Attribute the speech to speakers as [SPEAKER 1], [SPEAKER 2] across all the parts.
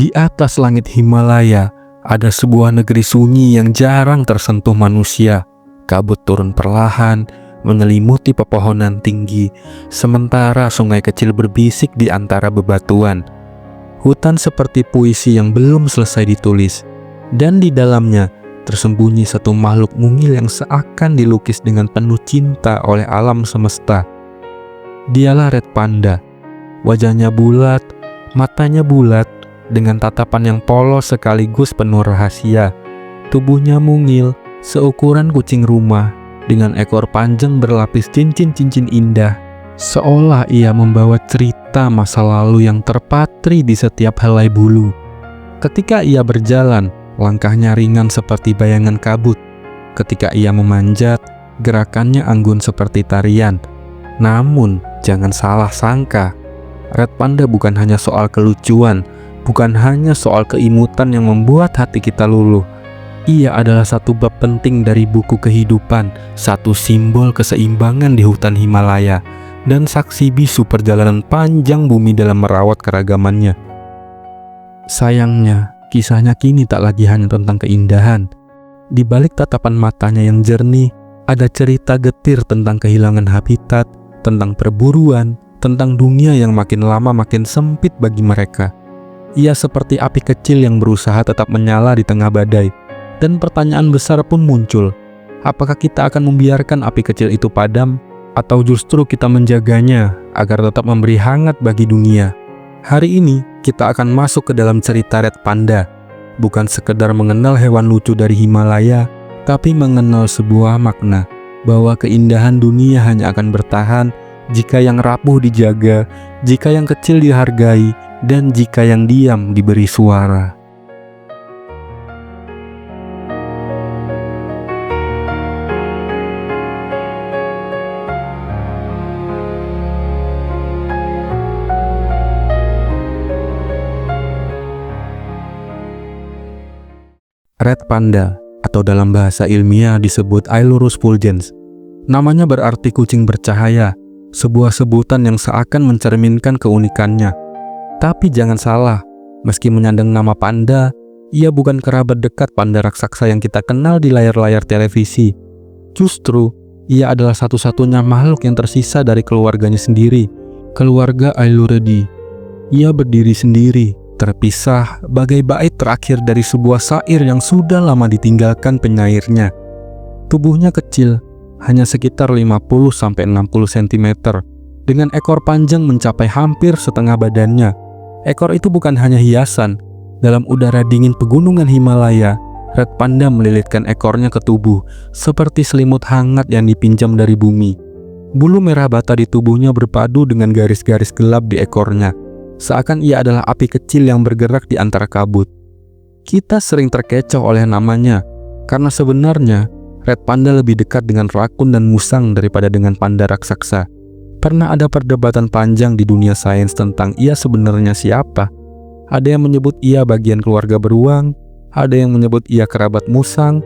[SPEAKER 1] Di atas langit Himalaya, ada sebuah negeri sunyi yang jarang tersentuh manusia. Kabut turun perlahan, menyelimuti pepohonan tinggi, sementara sungai kecil berbisik di antara bebatuan. Hutan seperti puisi yang belum selesai ditulis, dan di dalamnya tersembunyi satu makhluk mungil yang seakan dilukis dengan penuh cinta oleh alam semesta. Dialah Red Panda. Wajahnya bulat, matanya bulat, dengan tatapan yang polos sekaligus penuh rahasia. Tubuhnya mungil, seukuran kucing rumah, dengan ekor panjang berlapis cincin-cincin indah, seolah ia membawa cerita masa lalu yang terpatri di setiap helai bulu. Ketika ia berjalan, langkahnya ringan seperti bayangan kabut. Ketika ia memanjat, gerakannya anggun seperti tarian. Namun, jangan salah sangka, Red Panda bukan hanya soal kelucuan, bukan hanya soal keimutan yang membuat hati kita luluh. Ia adalah satu bab penting dari buku kehidupan, satu simbol keseimbangan di hutan Himalaya, dan saksi bisu perjalanan panjang bumi dalam merawat keragamannya. Sayangnya, kisahnya kini tak lagi hanya tentang keindahan. Di balik tatapan matanya yang jernih, ada cerita getir tentang kehilangan habitat, tentang perburuan, tentang dunia yang makin lama makin sempit bagi mereka. Ia seperti api kecil yang berusaha tetap menyala di tengah badai. Dan pertanyaan besar pun muncul. Apakah kita akan membiarkan api kecil itu padam? Atau justru kita menjaganya agar tetap memberi hangat bagi dunia? Hari ini kita akan masuk ke dalam cerita Red Panda. Bukan sekedar mengenal hewan lucu dari Himalaya, tapi mengenal sebuah makna. Bahwa keindahan dunia hanya akan bertahan jika yang rapuh dijaga, jika yang kecil dihargai, dan jika yang diam diberi suara. Red Panda, atau dalam bahasa ilmiah disebut Ailurus fulgens. Namanya berarti kucing bercahaya, sebuah sebutan yang seakan mencerminkan keunikannya. Tapi jangan salah, meski menyandang nama panda, ia bukan kerabat dekat panda raksasa yang kita kenal di layar-layar televisi. Justru, ia adalah satu-satunya makhluk yang tersisa dari keluarganya sendiri, keluarga Ailuridae. Ia berdiri sendiri, terpisah bagai bait terakhir dari sebuah syair yang sudah lama ditinggalkan penyairnya. Tubuhnya kecil, hanya sekitar 50-60 cm, dengan ekor panjang mencapai hampir setengah badannya. Ekor itu bukan hanya hiasan. Dalam udara dingin pegunungan Himalaya, Red Panda melilitkan ekornya ke tubuh, seperti selimut hangat yang dipinjam dari bumi. Bulu merah bata di tubuhnya berpadu dengan garis-garis gelap di ekornya, seakan ia adalah api kecil yang bergerak di antara kabut. Kita sering terkecoh oleh namanya, karena sebenarnya Red Panda lebih dekat dengan rakun dan musang daripada dengan panda raksasa. Pernah ada perdebatan panjang di dunia sains tentang ia sebenarnya siapa. Ada yang menyebut ia bagian keluarga beruang, ada yang menyebut ia kerabat musang.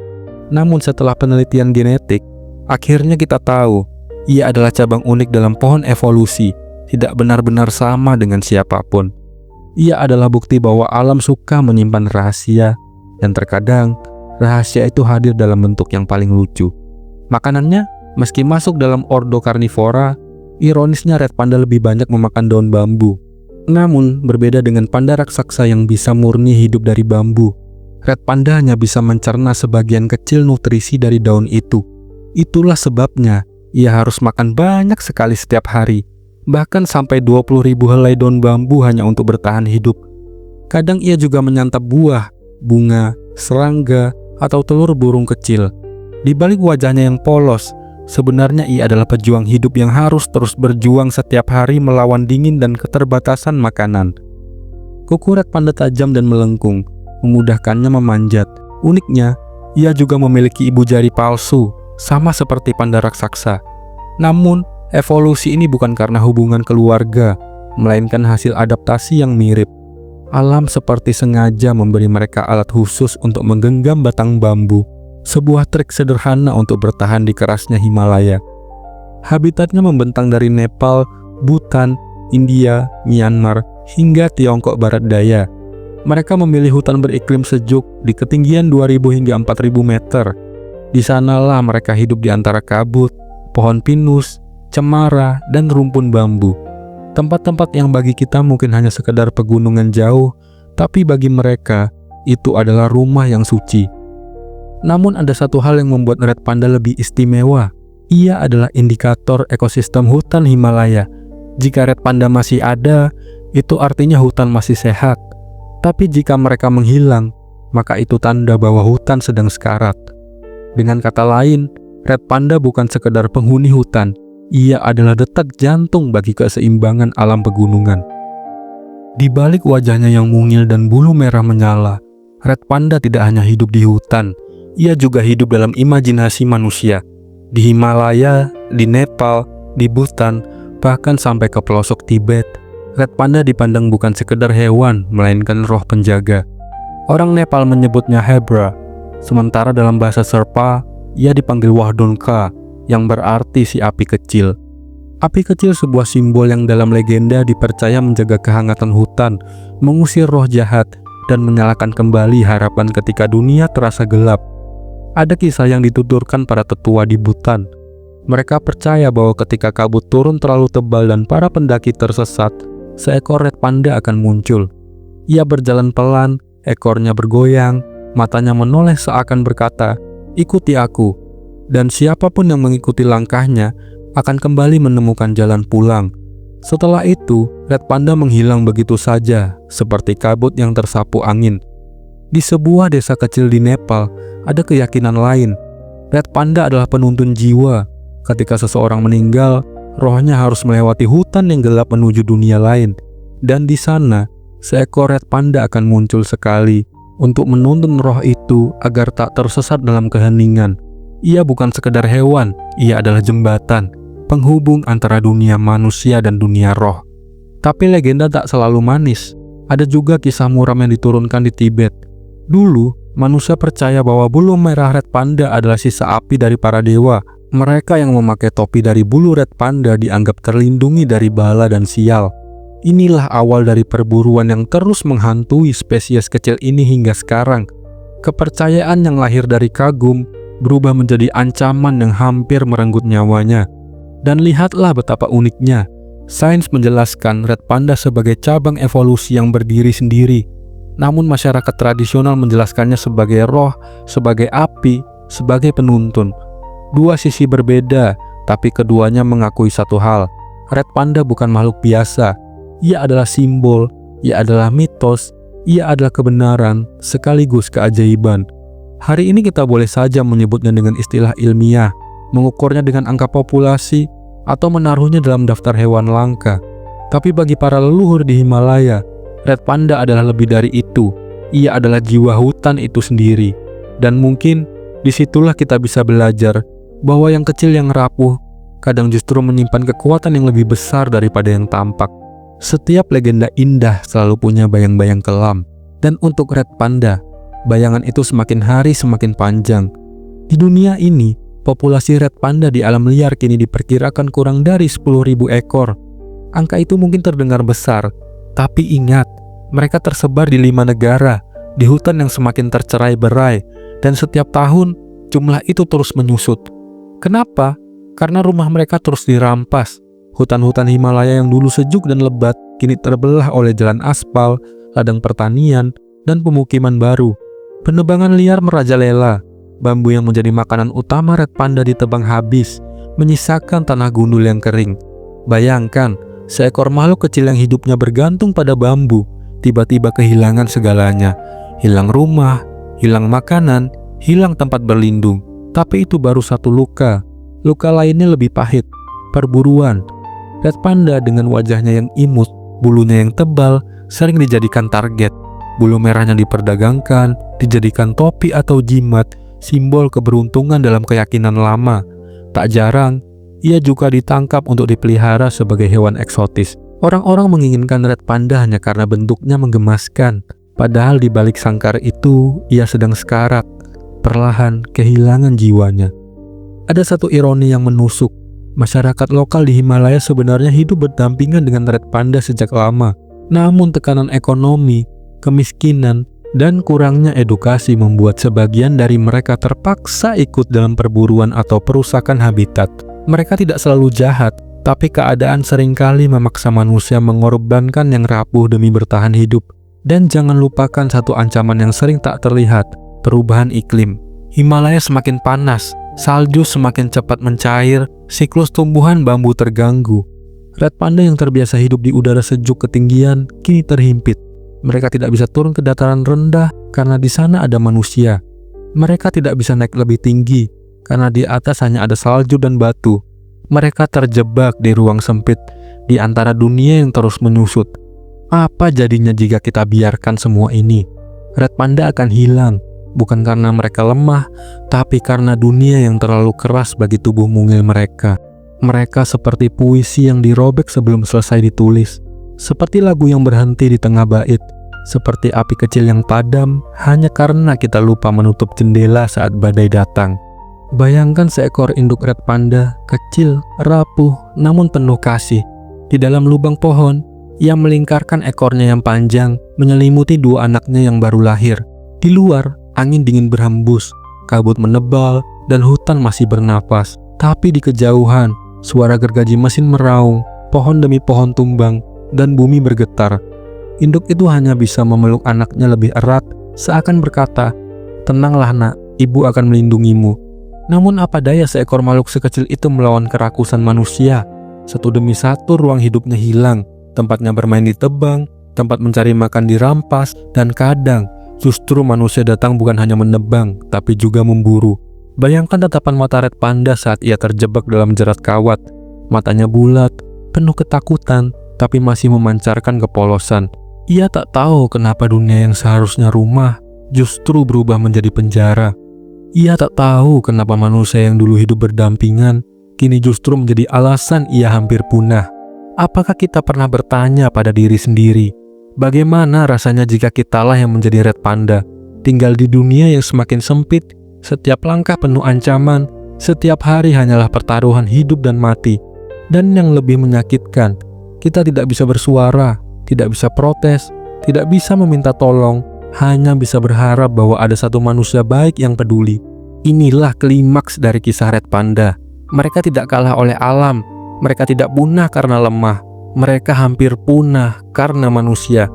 [SPEAKER 1] Namun setelah penelitian genetik, akhirnya kita tahu ia adalah cabang unik dalam pohon evolusi, tidak benar-benar sama dengan siapapun. Ia adalah bukti bahwa alam suka menyimpan rahasia, dan terkadang rahasia itu hadir dalam bentuk yang paling lucu. Makanannya, meski masuk dalam ordo karnivora, ironisnya Red Panda lebih banyak memakan daun bambu. Namun, berbeda dengan panda raksasa yang bisa murni hidup dari bambu, Red Panda hanya bisa mencerna sebagian kecil nutrisi dari daun itu. Itulah sebabnya ia harus makan banyak sekali setiap hari, bahkan sampai 20.000 helai daun bambu hanya untuk bertahan hidup. Kadang ia juga menyantap buah, bunga, serangga, atau telur burung kecil. Di balik wajahnya yang polos, sebenarnya ia adalah pejuang hidup yang harus terus berjuang setiap hari melawan dingin dan keterbatasan makanan. Kuku Red Panda tajam dan melengkung, memudahkannya memanjat. Uniknya, ia juga memiliki ibu jari palsu, sama seperti panda raksasa. Namun, evolusi ini bukan karena hubungan keluarga, melainkan hasil adaptasi yang mirip. Alam seperti sengaja memberi mereka alat khusus untuk menggenggam batang bambu, sebuah trik sederhana untuk bertahan di kerasnya Himalaya. Habitatnya membentang dari Nepal, Bhutan, India, Myanmar, hingga Tiongkok Barat Daya. Mereka memilih hutan beriklim sejuk di ketinggian 2000 hingga 4000 meter. Di sanalah mereka hidup di antara kabut, pohon pinus, cemara, dan rumpun bambu. Tempat-tempat yang bagi kita mungkin hanya sekedar pegunungan jauh, tapi bagi mereka itu adalah rumah yang suci. Namun ada satu hal yang membuat red panda lebih istimewa. Ia adalah indikator ekosistem hutan Himalaya. Jika red panda masih ada, itu artinya hutan masih sehat. Tapi jika mereka menghilang, maka itu tanda bahwa hutan sedang sekarat. Dengan kata lain, red panda bukan sekedar penghuni hutan, ia adalah detak jantung bagi keseimbangan alam pegunungan. Di balik wajahnya yang mungil dan bulu merah menyala, red panda tidak hanya hidup di hutan, ia juga hidup dalam imajinasi manusia. Di Himalaya, di Nepal, di Bhutan, bahkan sampai ke pelosok Tibet, red panda dipandang bukan sekedar hewan, melainkan roh penjaga. Orang Nepal menyebutnya Hebra, sementara dalam bahasa Sherpa, ia dipanggil Wahdonka, yang berarti si api kecil. Api kecil sebuah simbol yang dalam legenda dipercaya menjaga kehangatan hutan, mengusir roh jahat, dan menyalakan kembali harapan ketika dunia terasa gelap. Ada kisah yang dituturkan para tetua di Bhutan. Mereka percaya bahwa ketika kabut turun terlalu tebal dan para pendaki tersesat, seekor red panda akan muncul. Ia berjalan pelan, ekornya bergoyang, matanya menoleh seakan berkata, "Ikuti aku." Dan siapapun yang mengikuti langkahnya akan kembali menemukan jalan pulang. Setelah itu, red panda menghilang begitu saja, seperti kabut yang tersapu angin. Di sebuah desa kecil di Nepal, ada keyakinan lain. Red panda adalah penuntun jiwa. Ketika seseorang meninggal, rohnya harus melewati hutan yang gelap menuju dunia lain. Dan di sana, seekor red panda akan muncul sekali untuk menuntun roh itu agar tak tersesat dalam keheningan. Ia bukan sekedar hewan, ia adalah jembatan, penghubung antara dunia manusia dan dunia roh. Tapi legenda tak selalu manis. Ada juga kisah muram yang diturunkan di Tibet. Dulu, manusia percaya bahwa bulu merah red panda adalah sisa api dari para dewa. Mereka yang memakai topi dari bulu red panda dianggap terlindungi dari bala dan sial. Inilah awal dari perburuan yang terus menghantui spesies kecil ini hingga sekarang. Kepercayaan yang lahir dari kagum berubah menjadi ancaman yang hampir merenggut nyawanya. Dan lihatlah betapa uniknya. Sains menjelaskan red panda sebagai cabang evolusi yang berdiri sendiri. Namun masyarakat tradisional menjelaskannya sebagai roh, sebagai api, sebagai penuntun. Dua sisi berbeda, tapi keduanya mengakui satu hal. Red panda bukan makhluk biasa. Ia adalah simbol, ia adalah mitos, ia adalah kebenaran, sekaligus keajaiban. Hari ini kita boleh saja menyebutnya dengan istilah ilmiah, mengukurnya dengan angka populasi, atau menaruhnya dalam daftar hewan langka. Tapi bagi para leluhur di Himalaya, red panda adalah lebih dari itu. Ia adalah jiwa hutan itu sendiri. Dan mungkin disitulah kita bisa belajar bahwa yang kecil yang rapuh kadang justru menyimpan kekuatan yang lebih besar daripada yang tampak. Setiap legenda indah selalu punya bayang-bayang kelam. Dan untuk red panda, bayangan itu semakin hari semakin panjang. Di dunia ini, populasi red panda di alam liar kini diperkirakan kurang dari 10.000 ekor. Angka itu mungkin terdengar besar, tapi ingat, mereka tersebar di 5 negara, di hutan yang semakin tercerai-berai, dan setiap tahun jumlah itu terus menyusut. Kenapa? Karena rumah mereka terus dirampas. Hutan-hutan Himalaya yang dulu sejuk dan lebat kini terbelah oleh jalan aspal, ladang pertanian, dan pemukiman baru. Penebangan liar merajalela. Bambu yang menjadi makanan utama red panda ditebang habis, menyisakan tanah gundul yang kering. Bayangkan, seekor makhluk kecil yang hidupnya bergantung pada bambu, tiba-tiba kehilangan segalanya. Hilang rumah, hilang makanan, hilang tempat berlindung. Tapi itu baru satu luka. Luka lainnya lebih pahit, perburuan. Red panda dengan wajahnya yang imut, bulunya yang tebal, sering dijadikan target. Bulu merahnya diperdagangkan, dijadikan topi atau jimat, simbol keberuntungan dalam keyakinan lama. Tak jarang, ia juga ditangkap untuk dipelihara sebagai hewan eksotis. Orang-orang menginginkan red panda hanya karena bentuknya menggemaskan. Padahal di balik sangkar itu, ia sedang sekarat, perlahan kehilangan jiwanya. Ada satu ironi yang menusuk. Masyarakat lokal di Himalaya sebenarnya hidup berdampingan dengan red panda sejak lama. Namun tekanan ekonomi, kemiskinan, dan kurangnya edukasi membuat sebagian dari mereka terpaksa ikut dalam perburuan atau perusakan habitat. Mereka tidak selalu jahat, tapi keadaan seringkali memaksa manusia mengorbankan yang rapuh demi bertahan hidup. Dan jangan lupakan satu ancaman yang sering tak terlihat, perubahan iklim. Himalaya semakin panas, salju semakin cepat mencair, siklus tumbuhan bambu terganggu. Red panda yang terbiasa hidup di udara sejuk ketinggian kini terhimpit. Mereka tidak bisa turun ke dataran rendah karena di sana ada manusia. Mereka tidak bisa naik lebih tinggi karena di atas hanya ada salju dan batu. Mereka terjebak di ruang sempit di antara dunia yang terus menyusut. Apa jadinya jika kita biarkan semua ini? Red panda akan hilang, bukan karena mereka lemah, tapi karena dunia yang terlalu keras bagi tubuh mungil mereka. Mereka seperti puisi yang dirobek sebelum selesai ditulis, seperti lagu yang berhenti di tengah bait, seperti api kecil yang padam hanya karena kita lupa menutup jendela saat badai datang. Bayangkan seekor induk red panda, kecil, rapuh, namun penuh kasih. Di dalam lubang pohon, ia melingkarkan ekornya yang panjang, menyelimuti dua anaknya yang baru lahir. Di luar, angin dingin berhembus, kabut menebal, dan hutan masih bernapas. Tapi di kejauhan, suara gergaji mesin meraung, pohon demi pohon tumbang, dan bumi bergetar. Induk itu hanya bisa memeluk anaknya lebih erat, seakan berkata, "Tenanglah nak, ibu akan melindungimu." Namun apa daya seekor makhluk sekecil itu melawan kerakusan manusia. Satu demi satu ruang hidupnya hilang, tempatnya bermain ditebang, tempat mencari makan dirampas, dan kadang justru manusia datang bukan hanya menebang, tapi juga memburu. Bayangkan tatapan mata red panda saat ia terjebak dalam jerat kawat. Matanya bulat, penuh ketakutan, tapi masih memancarkan kepolosan. Ia tak tahu kenapa dunia yang seharusnya rumah justru berubah menjadi penjara. Ia tak tahu kenapa manusia yang dulu hidup berdampingan kini justru menjadi alasan ia hampir punah. Apakah kita pernah bertanya pada diri sendiri, bagaimana rasanya jika kitalah yang menjadi red panda, tinggal di dunia yang semakin sempit, setiap langkah penuh ancaman, setiap hari hanyalah pertaruhan hidup dan mati. Dan yang lebih menyakitkan, kita tidak bisa bersuara, tidak bisa protes, tidak bisa meminta tolong, hanya bisa berharap bahwa ada satu manusia baik yang peduli. Inilah klimaks dari kisah red panda. Mereka tidak kalah oleh alam, mereka tidak punah karena lemah, mereka hampir punah karena manusia.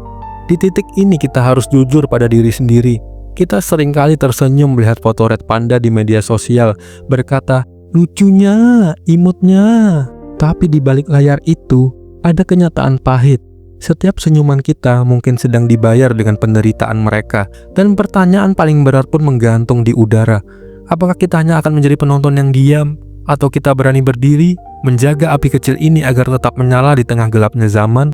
[SPEAKER 1] Di titik ini kita harus jujur pada diri sendiri. Kita seringkali tersenyum melihat foto red panda di media sosial, berkata, "Lucunya, imutnya." Tapi di balik layar itu, ada kenyataan pahit. Setiap senyuman kita mungkin sedang dibayar dengan penderitaan mereka. Dan pertanyaan paling berat pun menggantung di udara. Apakah kita hanya akan menjadi penonton yang diam? Atau kita berani berdiri, menjaga api kecil ini agar tetap menyala di tengah gelapnya zaman?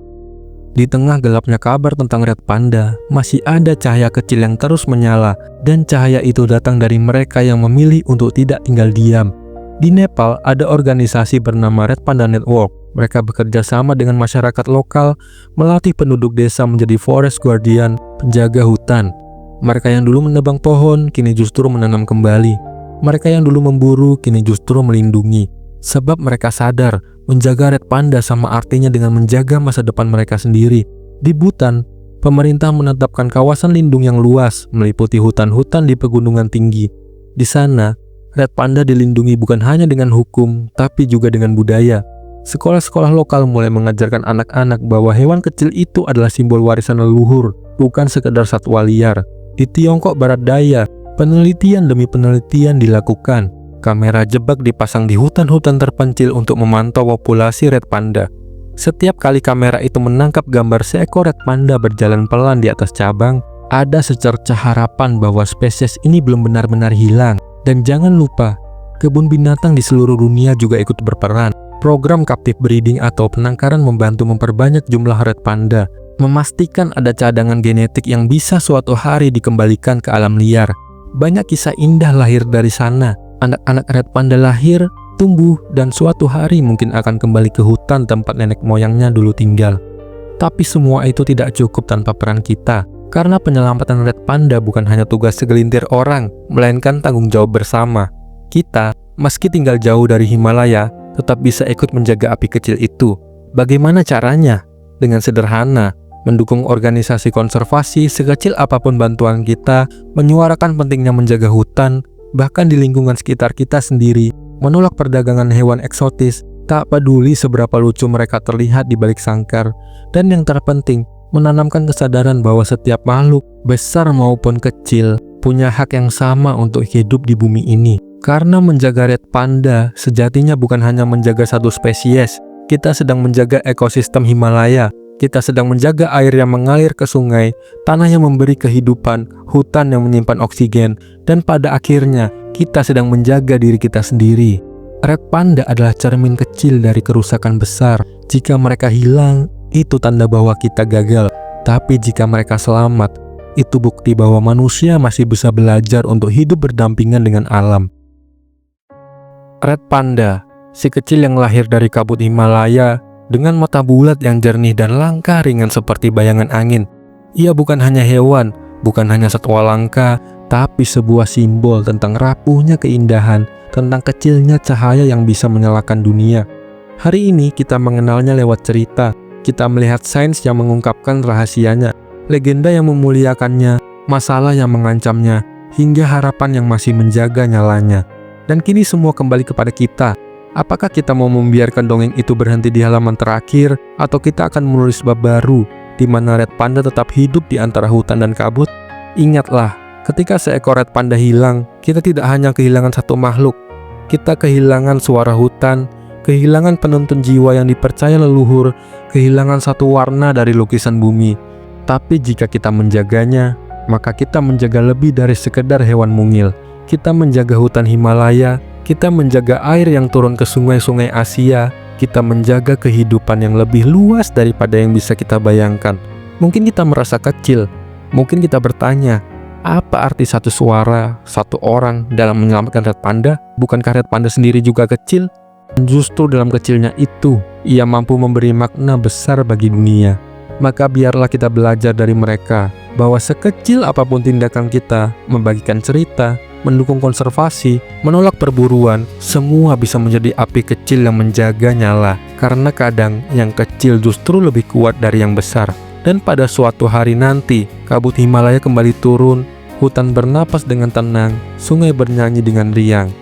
[SPEAKER 1] Di tengah gelapnya kabar tentang red panda, masih ada cahaya kecil yang terus menyala, dan cahaya itu datang dari mereka yang memilih untuk tidak tinggal diam. Di Nepal, ada organisasi bernama Red Panda Network. Mereka bekerja sama dengan masyarakat lokal, melatih penduduk desa menjadi forest guardian, penjaga hutan. Mereka yang dulu menebang pohon, kini justru menanam kembali. Mereka yang dulu memburu, kini justru melindungi. Sebab mereka sadar, menjaga red panda sama artinya dengan menjaga masa depan mereka sendiri. Di Bhutan, pemerintah menetapkan kawasan lindung yang luas, meliputi hutan-hutan di pegunungan tinggi. Di sana, red panda dilindungi bukan hanya dengan hukum, tapi juga dengan budaya. Sekolah-sekolah lokal mulai mengajarkan anak-anak bahwa hewan kecil itu adalah simbol warisan leluhur, bukan sekedar satwa liar. Di Tiongkok Barat Daya, penelitian demi penelitian dilakukan. Kamera jebak dipasang di hutan-hutan terpencil untuk memantau populasi red panda. Setiap kali kamera itu menangkap gambar seekor red panda berjalan pelan di atas cabang, ada secercah harapan bahwa spesies ini belum benar-benar hilang. Dan jangan lupa, kebun binatang di seluruh dunia juga ikut berperan. Program captive breeding atau penangkaran membantu memperbanyak jumlah red panda, memastikan ada cadangan genetik yang bisa suatu hari dikembalikan ke alam liar. Banyak kisah indah lahir dari sana. Anak-anak red panda lahir, tumbuh, dan suatu hari mungkin akan kembali ke hutan tempat nenek moyangnya dulu tinggal. Tapi semua itu tidak cukup tanpa peran kita, karena penyelamatan red panda bukan hanya tugas segelintir orang, melainkan tanggung jawab bersama. Kita, meski tinggal jauh dari Himalaya, tetap bisa ikut menjaga api kecil itu. Bagaimana caranya? Dengan sederhana, mendukung organisasi konservasi sekecil apapun bantuan kita, menyuarakan pentingnya menjaga hutan, bahkan di lingkungan sekitar kita sendiri, menolak perdagangan hewan eksotis, tak peduli seberapa lucu mereka terlihat di balik sangkar, dan yang terpenting, menanamkan kesadaran bahwa setiap makhluk, besar maupun kecil, punya hak yang sama untuk hidup di bumi ini. Karena menjaga red panda sejatinya bukan hanya menjaga satu spesies, kita sedang menjaga ekosistem Himalaya. Kita sedang menjaga air yang mengalir ke sungai, tanah yang memberi kehidupan, hutan yang menyimpan oksigen, dan pada akhirnya kita sedang menjaga diri kita sendiri. Red panda adalah cermin kecil dari kerusakan besar. Jika mereka hilang, itu tanda bahwa kita gagal. Tapi jika mereka selamat, itu bukti bahwa manusia masih bisa belajar untuk hidup berdampingan dengan alam. Red panda, si kecil yang lahir dari kabut Himalaya, dengan mata bulat yang jernih dan langkah ringan seperti bayangan angin. Ia bukan hanya hewan, bukan hanya satwa langka, tapi sebuah simbol tentang rapuhnya keindahan, tentang kecilnya cahaya yang bisa menyalakan dunia. Hari ini kita mengenalnya lewat cerita, kita melihat sains yang mengungkapkan rahasianya, legenda yang memuliakannya, masalah yang mengancamnya, hingga harapan yang masih menjaga nyalanya. Dan kini semua kembali kepada kita. Apakah kita mau membiarkan dongeng itu berhenti di halaman terakhir, atau kita akan menulis bab baru, di mana red panda tetap hidup di antara hutan dan kabut? Ingatlah, ketika seekor red panda hilang, kita tidak hanya kehilangan satu makhluk, kita kehilangan suara hutan, kehilangan penuntun jiwa yang dipercaya leluhur, kehilangan satu warna dari lukisan bumi. Tapi jika kita menjaganya, maka kita menjaga lebih dari sekedar hewan mungil. Kita menjaga hutan Himalaya, kita menjaga air yang turun ke sungai-sungai Asia, kita menjaga kehidupan yang lebih luas daripada yang bisa kita bayangkan. Mungkin kita merasa kecil, mungkin kita bertanya, apa arti satu suara, satu orang dalam menyelamatkan red panda? Bukankah red panda sendiri juga kecil? Justru dalam kecilnya itu, ia mampu memberi makna besar bagi dunia. Maka biarlah kita belajar dari mereka, bahwa sekecil apapun tindakan kita, membagikan cerita, mendukung konservasi, menolak perburuan, semua bisa menjadi api kecil yang menjaga nyala. Karena kadang yang kecil justru lebih kuat dari yang besar. Dan pada suatu hari nanti, kabut Himalaya kembali turun, hutan bernapas dengan tenang, sungai bernyanyi dengan riang.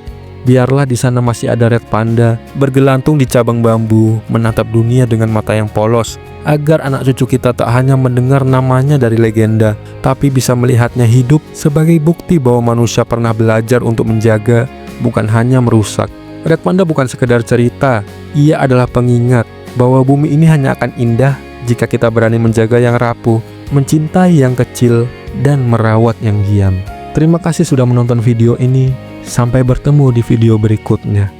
[SPEAKER 1] Biarlah di sana masih ada red panda, bergelantung di cabang bambu, menatap dunia dengan mata yang polos, agar anak cucu kita tak hanya mendengar namanya dari legenda, tapi bisa melihatnya hidup sebagai bukti bahwa manusia pernah belajar untuk menjaga, bukan hanya merusak. Red panda bukan sekedar cerita, ia adalah pengingat bahwa bumi ini hanya akan indah jika kita berani menjaga yang rapuh, mencintai yang kecil, dan merawat yang diam. Terima kasih sudah menonton video ini. Sampai bertemu di video berikutnya.